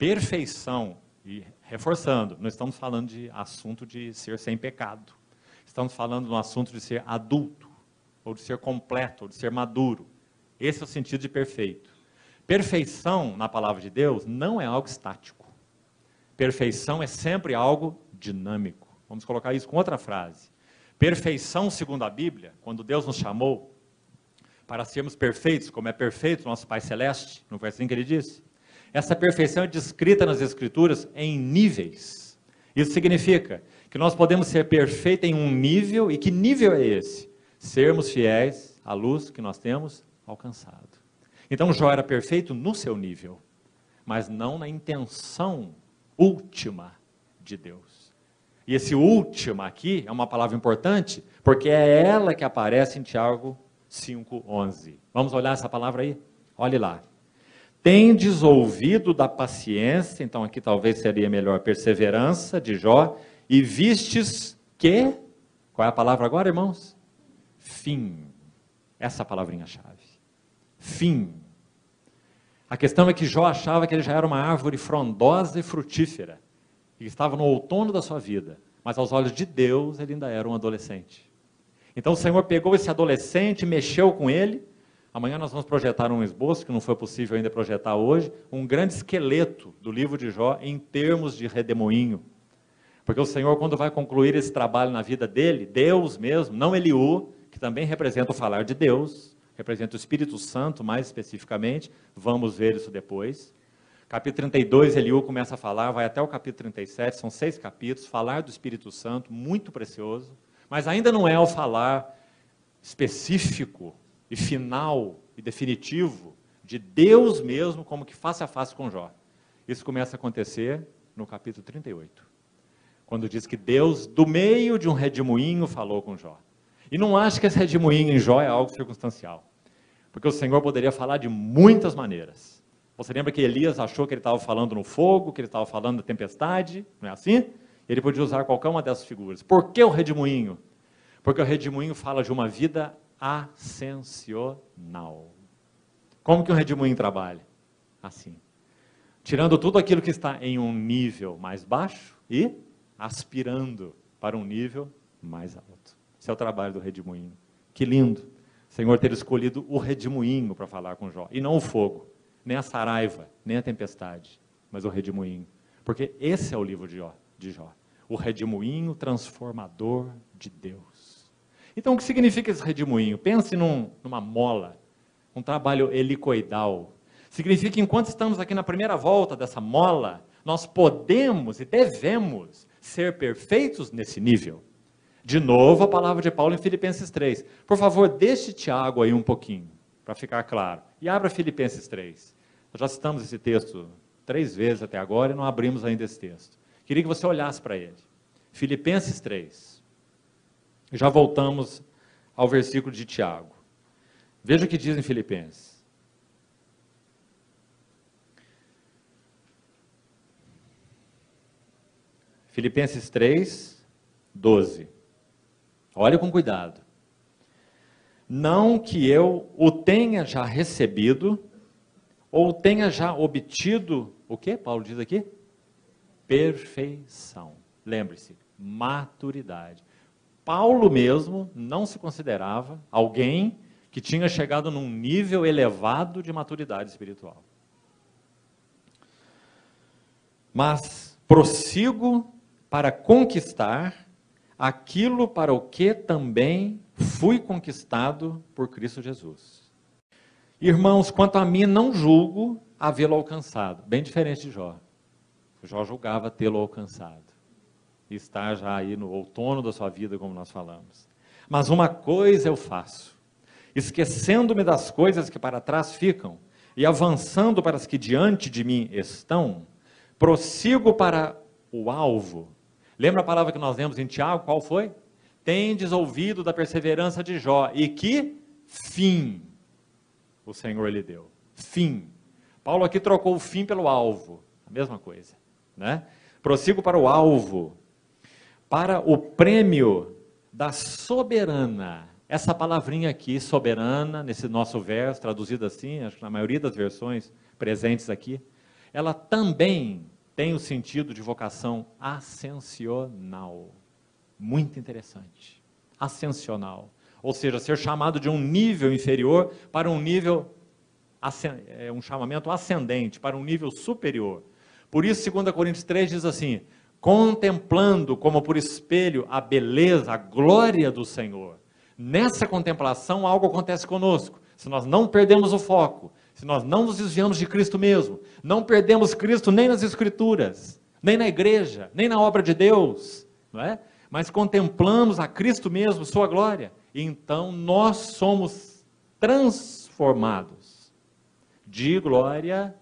Perfeição, e reforçando, não estamos falando de assunto de ser sem pecado. Estamos falando de um assunto de ser adulto, ou de ser completo, ou de ser maduro. Esse é o sentido de perfeito. Perfeição, na palavra de Deus, não é algo estático. Perfeição é sempre algo dinâmico. Vamos colocar isso com outra frase. Perfeição, segundo a Bíblia, quando Deus nos chamou para sermos perfeitos, como é perfeito o nosso Pai Celeste, não foi assim que ele disse? Essa perfeição é descrita nas Escrituras em níveis. Isso significa que nós podemos ser perfeitos em um nível, e que nível é esse? Sermos fiéis à luz que nós temos alcançado. Então Jó era perfeito no seu nível, mas não na intenção última de Deus. E esse última aqui é uma palavra importante, porque é ela que aparece em Tiago 5:11. Vamos olhar essa palavra aí? Olhe lá. Tendes ouvido da paciência, então aqui talvez seria melhor perseverança de Jó, e vistes que, qual é a palavra agora, irmãos? Fim. Essa é a palavrinha-chave. Fim. A questão é que Jó achava que ele já era uma árvore frondosa e frutífera, e estava no outono da sua vida, mas aos olhos de Deus ele ainda era um adolescente. Então o Senhor pegou esse adolescente, mexeu com ele. Amanhã nós vamos projetar um esboço, que não foi possível ainda projetar hoje, um grande esqueleto do livro de Jó em termos de redemoinho. Porque o Senhor, quando vai concluir esse trabalho na vida dele, Deus mesmo, não Eliú, que também representa o falar de Deus, representa o Espírito Santo mais especificamente, vamos ver isso depois. Capítulo 32, Eliú começa a falar, vai até o capítulo 37, são 6 capítulos, falar do Espírito Santo, muito precioso, mas ainda não é o falar específico e final e definitivo de Deus mesmo, como que face a face com Jó. Isso começa a acontecer no capítulo 38, quando diz que Deus, do meio de um redemoinho, falou com Jó. E não acho que esse redemoinho em Jó é algo circunstancial, porque o Senhor poderia falar de muitas maneiras. Você lembra que Elias achou que ele estava falando no fogo, que ele estava falando da tempestade, não é assim? Ele podia usar qualquer uma dessas figuras. Por que o redemoinho? Porque o redemoinho fala de uma vida ascensional. Como que um redemoinho trabalha? Assim. Tirando tudo aquilo que está em um nível mais baixo e aspirando para um nível mais alto. Esse é o trabalho do redemoinho. Que lindo. O Senhor ter escolhido o redemoinho para falar com Jó. E não o fogo, nem a saraiva, nem a tempestade, mas o redemoinho. Porque esse é o livro de Jó. O redemoinho transformador de Deus. Então, o que significa esse redemoinho? Pense numa mola, um trabalho helicoidal. Significa que enquanto estamos aqui na primeira volta dessa mola, nós podemos e devemos ser perfeitos nesse nível. De novo, a palavra de Paulo em Filipenses 3. Por favor, deixe Tiago aí um pouquinho, para ficar claro. E abra Filipenses 3. Nós já citamos esse texto 3 vezes até agora e não abrimos ainda esse texto. Queria que você olhasse para ele. Filipenses 3. Já voltamos ao versículo de Tiago. Veja o que diz em Filipenses. Filipenses 3, 12. Olha com cuidado. Não que eu o tenha já recebido, ou tenha já obtido, o que Paulo diz aqui? Perfeição. Lembre-se, maturidade. Paulo mesmo não se considerava alguém que tinha chegado num nível elevado de maturidade espiritual. Mas prossigo para conquistar aquilo para o que também fui conquistado por Cristo Jesus. Irmãos, quanto a mim, não julgo havê-lo alcançado. Bem diferente de Jó. Jó julgava tê-lo alcançado. E está já aí no outono da sua vida, como nós falamos. Mas uma coisa eu faço, esquecendo-me das coisas que para trás ficam, e avançando para as que diante de mim estão, prossigo para o alvo. Lembra a palavra que nós lemos em Tiago? Qual foi? Tendes ouvido da perseverança de Jó, e que fim o Senhor lhe deu. Fim. Paulo aqui trocou o fim pelo alvo. A mesma coisa, né? Prossigo para o alvo, para o prêmio da soberana. Essa palavrinha aqui, soberana, nesse nosso verso, traduzido assim, acho que na maioria das versões presentes aqui, ela também tem o sentido de vocação ascensional. Muito interessante. Ascensional. Ou seja, ser chamado de um nível inferior para um nível, um chamamento ascendente, para um nível superior. Por isso, 2 Coríntios 3 diz assim, contemplando como por espelho a beleza, a glória do Senhor. Nessa contemplação, algo acontece conosco. Se nós não perdemos o foco, se nós não nos desviamos de Cristo mesmo, não perdemos Cristo nem nas Escrituras, nem na igreja, nem na obra de Deus, não é? Mas contemplamos a Cristo mesmo, sua glória, e então nós somos transformados de glória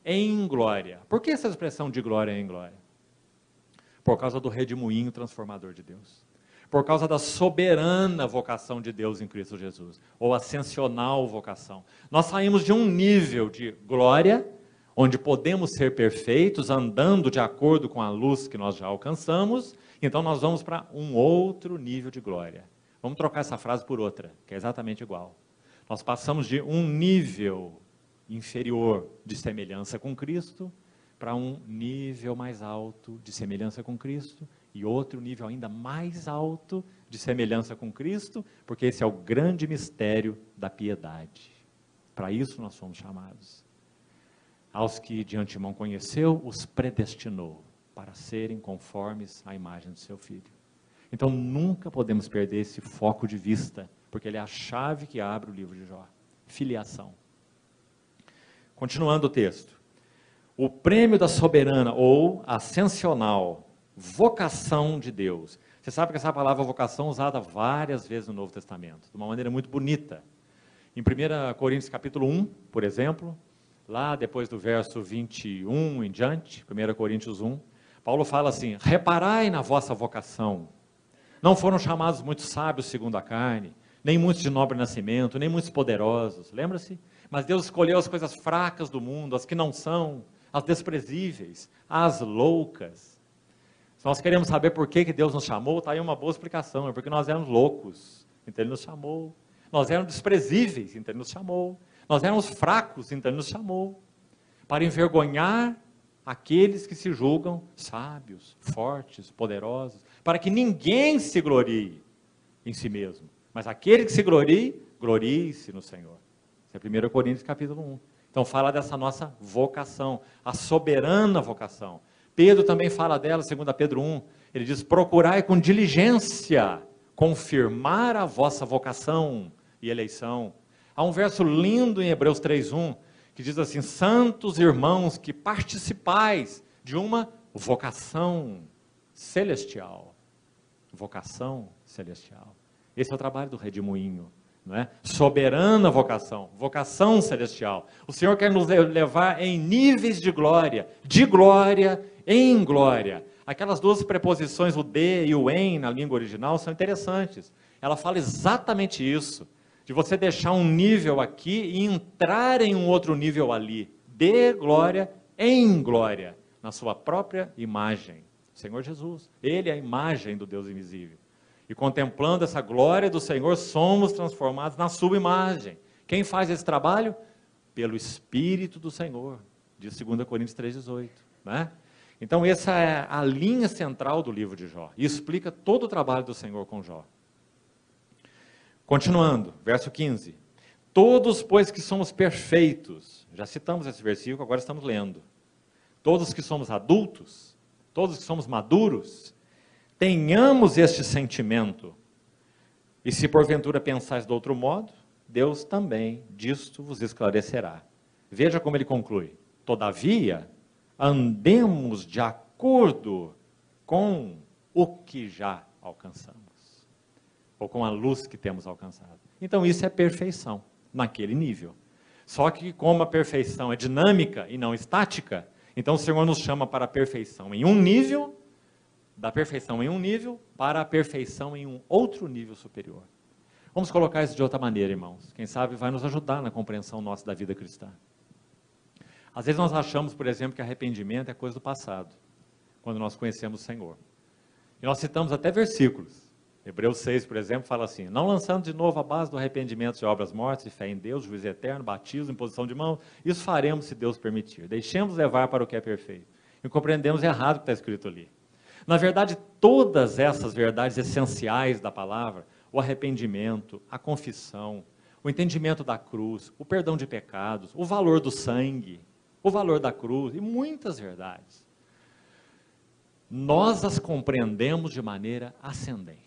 em glória. Por que essa expressão de glória em glória? Por causa do redemoinho transformador de Deus. Por causa da soberana vocação de Deus em Cristo Jesus, ou ascensional vocação. Nós saímos de um nível de glória, onde podemos ser perfeitos, andando de acordo com a luz que nós já alcançamos, então nós vamos para um outro nível de glória. Vamos trocar essa frase por outra, que é exatamente igual. Nós passamos de um nível inferior de semelhança com Cristo, para um nível mais alto de semelhança com Cristo, e outro nível ainda mais alto de semelhança com Cristo, porque esse é o grande mistério da piedade. Para isso nós somos chamados. Aos que de antemão conheceu, os predestinou para serem conformes à imagem do seu Filho. Então nunca podemos perder esse foco de vista, porque ele é a chave que abre o livro de Jó. Filiação. Continuando o texto. O prêmio da soberana ou ascensional vocação de Deus. Você sabe que essa palavra vocação é usada várias vezes no Novo Testamento, de uma maneira muito bonita. Em 1 Coríntios capítulo 1, por exemplo, lá depois do verso 21 em diante, 1 Coríntios 1, Paulo fala assim, reparai na vossa vocação, não foram chamados muitos sábios segundo a carne, nem muitos de nobre nascimento, nem muitos poderosos, lembra-se? Mas Deus escolheu as coisas fracas do mundo, as que não são, as desprezíveis, as loucas. Se nós queremos saber por que Deus nos chamou, está aí uma boa explicação, é porque nós éramos loucos, então Ele nos chamou. Nós éramos desprezíveis, então Ele nos chamou. Nós éramos fracos, então Ele nos chamou. Para envergonhar aqueles que se julgam sábios, fortes, poderosos, para que ninguém se glorie em si mesmo. Mas aquele que se glorie, glorie-se no Senhor. Isso é 1 Coríntios capítulo 1. Então fala dessa nossa vocação, a soberana vocação. Pedro também fala dela, 2 Pedro 1, ele diz, procurai com diligência confirmar a vossa vocação e eleição. Há um verso lindo em Hebreus 3:1, que diz assim, santos irmãos que participais de uma vocação celestial. Vocação celestial. Esse é o trabalho do redemoinho. Não é? Soberana vocação, vocação celestial. O Senhor quer nos levar em níveis de glória em glória. Aquelas duas preposições, o de e o em, na língua original, são interessantes. Ela fala exatamente isso, de você deixar um nível aqui e entrar em um outro nível ali, de glória em glória, na sua própria imagem. O Senhor Jesus, Ele é a imagem do Deus invisível. E contemplando essa glória do Senhor, somos transformados na sua imagem. Quem faz esse trabalho? Pelo Espírito do Senhor, de 2 Coríntios 3,18. Né? Então essa é a linha central do livro de Jó. E explica todo o trabalho do Senhor com Jó. Continuando, verso 15. Todos, pois que somos perfeitos, já citamos esse versículo, agora estamos lendo. Todos que somos adultos, todos que somos maduros, tenhamos este sentimento, e se porventura pensais de outro modo, Deus também disto vos esclarecerá. Veja como ele conclui. Todavia, andemos de acordo com o que já alcançamos, ou com a luz que temos alcançado. Então isso é perfeição, naquele nível. Só que como a perfeição é dinâmica e não estática, então o Senhor nos chama para a perfeição em um nível, da perfeição em um nível para a perfeição em um outro nível superior. Vamos colocar isso de outra maneira, irmãos. Quem sabe vai nos ajudar na compreensão nossa da vida cristã. Às vezes nós achamos, por exemplo, que arrependimento é coisa do passado, quando nós conhecemos o Senhor. E nós citamos até versículos. Hebreus 6, por exemplo, fala assim: não lançando de novo a base do arrependimento de obras mortas e fé em Deus, juízo eterno, batismo, imposição de mãos, isso faremos se Deus permitir. Deixemos levar para o que é perfeito. E compreendemos errado o que está escrito ali. Na verdade, todas essas verdades essenciais da palavra, o arrependimento, a confissão, o entendimento da cruz, o perdão de pecados, o valor do sangue, o valor da cruz e muitas verdades, nós as compreendemos de maneira ascendente.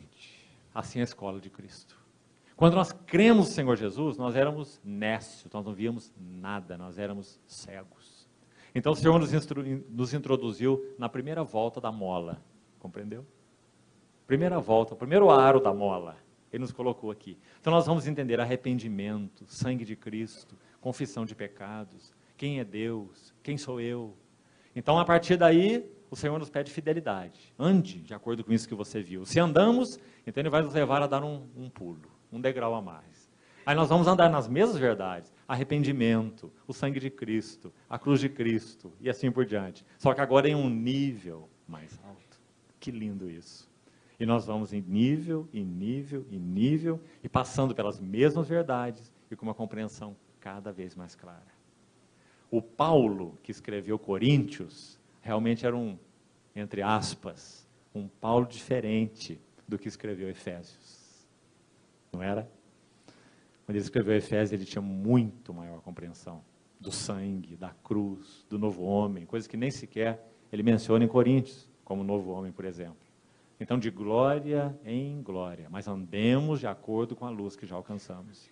Assim é a escola de Cristo. Quando nós cremos no Senhor Jesus, nós éramos nécios, nós não víamos nada, nós éramos cegos. Então o Senhor nos introduziu na primeira volta da mola, compreendeu? Primeira volta, o primeiro aro da mola, Ele nos colocou aqui. Então nós vamos entender arrependimento, sangue de Cristo, confissão de pecados, quem é Deus, quem sou eu. Então a partir daí, o Senhor nos pede fidelidade. Ande de acordo com isso que você viu. Se andamos, então Ele vai nos levar a dar um pulo, um degrau a mais. Aí nós vamos andar nas mesmas verdades. Arrependimento, o sangue de Cristo, a cruz de Cristo e assim por diante. Só que agora em um nível mais alto. Que lindo isso. E nós vamos em nível, em nível, em nível, e passando pelas mesmas verdades e com uma compreensão cada vez mais clara. O Paulo, que escreveu Coríntios, realmente era entre aspas, um Paulo diferente do que escreveu Efésios. Não era? Quando ele escreveu Efésios, ele tinha muito maior compreensão do sangue, da cruz, do novo homem, coisas que nem sequer ele menciona em Coríntios, como novo homem, por exemplo. Então, de glória em glória, mas andemos de acordo com a luz que já alcançamos.